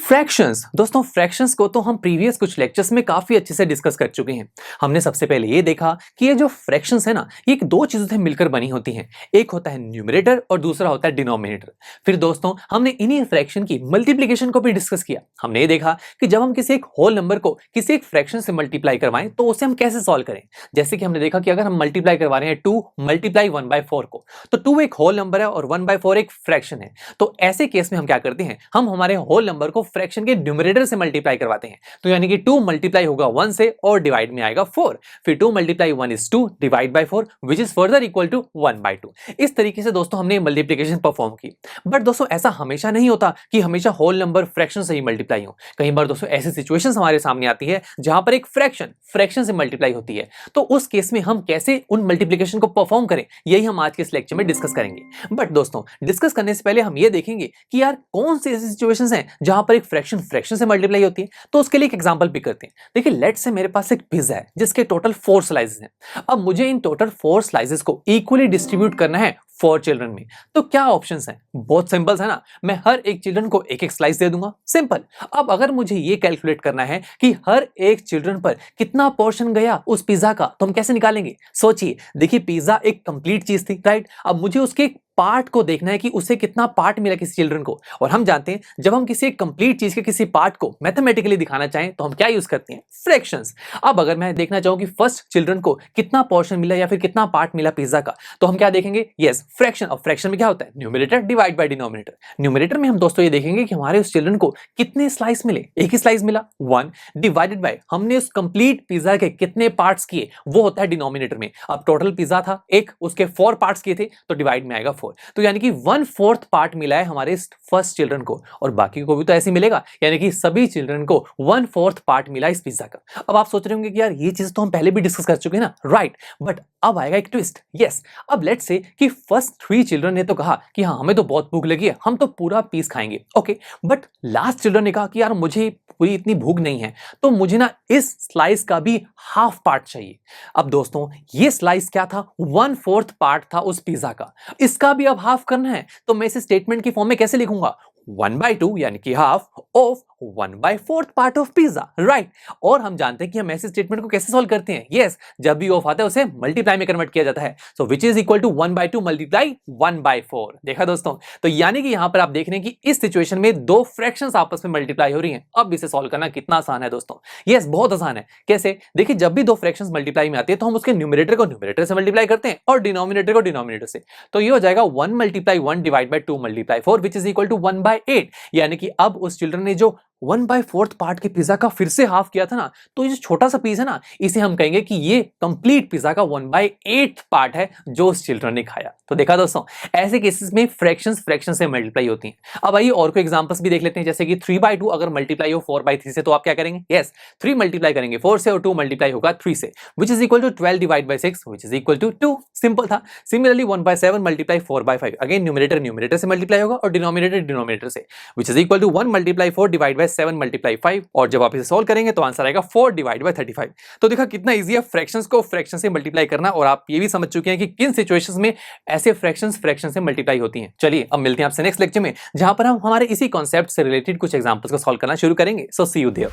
Fractions दोस्तों, fractions को तो हम प्रीवियस कुछ लेक्चर्स में काफी अच्छे से डिस्कस कर चुके हैं। हमने सबसे पहले ये देखा कि ये जो फ्रैक्शंस है ना, ये दो चीजों से मिलकर बनी होती हैं। एक होता है न्यूमरेटर और दूसरा होता है डिनोमिनेटर। फिर दोस्तों हमने इन्हीं फ्रैक्शन की मल्टीप्लिकेशन को भी डिस्कस किया। हमने ये देखा कि जब हम किसी एक होल नंबर को किसी एक फ्रैक्शन से मल्टीप्लाई करवाएं तो उसे हम कैसे सॉल्व करें। जैसे कि हमने देखा कि अगर हम मल्टीप्लाई करवा रहे हैं 2 मल्टीप्लाई 1/4 को, तो 2 एक होल नंबर है और 1/4 एक फ्रैक्शन है। तो ऐसे केस में हम क्या करते हैं, हम हमारे होल नंबर को फ्रैक्शन के न्यूमरेटर से मल्टीप्लाई करवाते हैं। तो यानी कि 2 मल्टीप्लाई होगा 1 से और डिवाइड में आएगा 4। फिर 2 multiply 1 is 2 divide by 4 which is further equal to 1/2। इस तरीके से दोस्तों हमने मल्टीप्लिकेशन परफॉर्म की। बट दोस्तों ऐसा हमेशा नहीं होता कि हमेशा होल नंबर फ्रैक्शन से ही मल्टीप्लाई हो। कई बार दोस्तों ऐसी सिचुएशंस हमारे सामने आती है जहां पर एक फ्रैक्शन फ्रैक्शन से मल्टीप्लाई होती है। तो उस केस में हम कैसे उन मल्टीप्लिकेशन को परफॉर्म करें, यही हम आज के इस लेक्चर में डिस्कस करेंगे। बट दोस्तों डिस्कस करने से पहले हम ये देखेंगे कि यार कौन सी ऐसी सिचुएशंस हैं जहां पर एक फ्रैक्शन फ्रैक्शन से मल्टीप्लाई होती है। तो उसके लिए एक एग्जांपल पिक करते हैं। देखिए लेट्स से मेरे पास एक पिज्जा है जिसके टोटल 4 स्लाइसेस हैं। अब मुझे इन टोटल 4 स्लाइसेस को इक्वली डिस्ट्रीब्यूट करना है 4 चिल्ड्रन में। तो क्या ऑप्शंस हैं? बहुत सिंपल है ना, मैं हर एक चिल्ड्रन को एक एक स्लाइस दे दूंगा, सिंपल। अब अगर मुझे ये कैलकुलेट करना है कि हर एक चिल्ड्रन पर कितना पोर्शन गया उस पिज्जा का, तो हम कैसे निकालेंगे? सोचिए, देखिए पिज्जा एक कंप्लीट चीज थी, राइट? अब मुझे उसके पार्ट को देखना है कि उसे कितना पार्ट मिला किसी चिल्ड्रन को। और हम जानते हैं जब हम किसी एक कंप्लीट चीज के किसी पार्ट को मैथमेटिकली दिखाना चाहें तो हम क्या यूज करते हैं? फ्रैक्शंस। अब अगर मैं देखना चाहूं कि फर्स्ट चिल्ड्रन को कितना पोर्शन मिला या फिर कितना पार्ट मिला पिज्जा का, तो हम क्या देखेंगे? Yes, fraction. और फ्रैक्शन में क्या होता है? Numerator divide by denominator. Numerator में हम दोस्तों ये देखेंगे कि हमारे उस चिल्ड्रन को कितने स्लाइस मिले। एक ही स्लाइस मिला 1 डिवाइडेड बाय हमने उस कंप्लीट पिज्जा के कितने पार्ट्स किए, वो होता है डिनोमिनेटर में। अब टोटल पिज्जा था एक, उसके 4 पार्ट्स किए थे तो डिवाइड में आएगा 4। तो यानी कि 1/4 पार्ट मिला है हमारे फर्स्ट चिल्ड्रन को, और बाकी को भी तो ऐसे मिलेगा। यानी कि सभी चिल्ड्रन को 1/4 पार्ट मिला इस पिज्जा का। अब आप सोच रहे होंगे कि यार ये चीज तो हम पहले भी डिस्कस कर चुके हैं ना, राइट? बट अब आएगा एक ट्विस्ट। यस, अब लेट्स से कि फर्स्ट 3 चिल्ड्रन ने तो कहा कि हाँ हमें तो बहुत भूख लगी है, हम तो पूरा पीस खाएंगे, ओके। बट लास्ट चिल्ड्रन ने कहा कि यार मुझे पूरी इतनी भूख नहीं है, तो मुझे ना इस स्लाइस का भी हाफ पार्ट चाहिए। अब दोस्तों ये स्लाइस क्या था? 1/4 पार्ट था उस पिज्जा का। इसका भी अब हाफ करना है, तो मैं इसे स्टेटमेंट की फॉर्म में कैसे लिखूंगा? 1/2 यानी कि half of 1/4 part of pizza, right? और हम जानते हैं कि हम ऐसे स्टेटमेंट को कैसे सॉल्व करते हैं। यस, जब भी ऑफ आता है उसे मल्टीप्लाई में कन्वर्ट किया जाता है। So which is equal to 1/2 multiply 1/4। देखा दोस्तों? तो यानी कि यहां पर आप देख रहे हैं कि इस सिचुएशन में दो फ्रैक्शंस आपस में मल्टीप्लाई हो रही हैं। अब इसे सॉल्व करना कितना आसान है दोस्तों। यस, बहुत आसान है। कैसे? देखिए जब भी दो फ्रैक्शंस मल्टीप्लाई में आते हैं तो हम उसके न्यूमरेटर को न्यूमरेटर से मल्टीप्लाई करते हैं और डिनोमिनेटर को डिनोमिनेटर से। तो ये हो जाएगा 1 multiply 1 divide by 2 multiply 4 which is equal to 1/8। यानी कि अब उस चिल्ड्रन ने जो 1/4 पार्ट के पिज्जा का फिर से हाफ किया था ना, तो ये जो छोटा सा पीस है ना, इसे हम कहेंगे कि ये कंप्लीट पिज्जा का 1/8 पार्ट है जो उस चिल्ड्रन ने खाया। तो देखा दोस्तों, ऐसे केसेस में फ्रैक्शंस फ्रैक्शन से मल्टीप्लाई होती हैं। अब आइए और कोई एग्जांपल्स भी देख लेते हैं। जैसे कि 3/2 अगर मल्टीप्लाई हो 4/3 से, तो आप क्या करेंगे? यस, 3 मल्टीप्लाई करेंगे 4 से और 2 मल्टीप्लाई होगा 3 से, which is equal to 12 divide by 6 which is equal to 2। Simple था। Similarly 1/7 multiply 4/5, again numerator numerator से मल्टीप्लाई होगा और डिनोमिनेटर डिनोमिनेटर से, which is equal to 1 multiply 4 divide by 7 multiply 5। और जब आप इसे सॉल्व करेंगे तो आंसर आएगा 4 डिवाइड बाय 35। तो देखा कितना इजी है फ्रैक्शंस को फ्रैक्शन से मल्टीप्लाई करना, और आप ये भी समझ चुके हैं कि किन सिचुएशंस में ऐसे फ्रैक्शंस फ्रैक्शन से मल्टीप्लाई होती हैं। चलिए अब मिलते हैं आपसे नेक्स्ट लेक्चर में, जहां पर हम हमारे इसी कॉन्सेप्ट से रिलेटेड कुछ एग्जांपल्स को सॉल्व करना शुरू करेंगे। So see you there.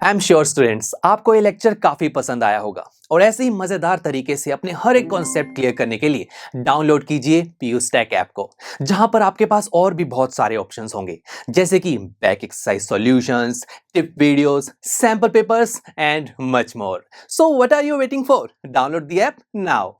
I am sure students आपको ये लेक्चर काफी पसंद आया होगा, और ऐसे ही मजेदार तरीके से अपने हर एक कॉन्सेप्ट क्लियर करने के लिए डाउनलोड कीजिए PUStack ऐप को, जहां पर आपके पास और भी बहुत सारे ऑप्शंस होंगे, जैसे कि back exercise solutions, tip videos, sample papers and much more. So what are you waiting for? Download the app now.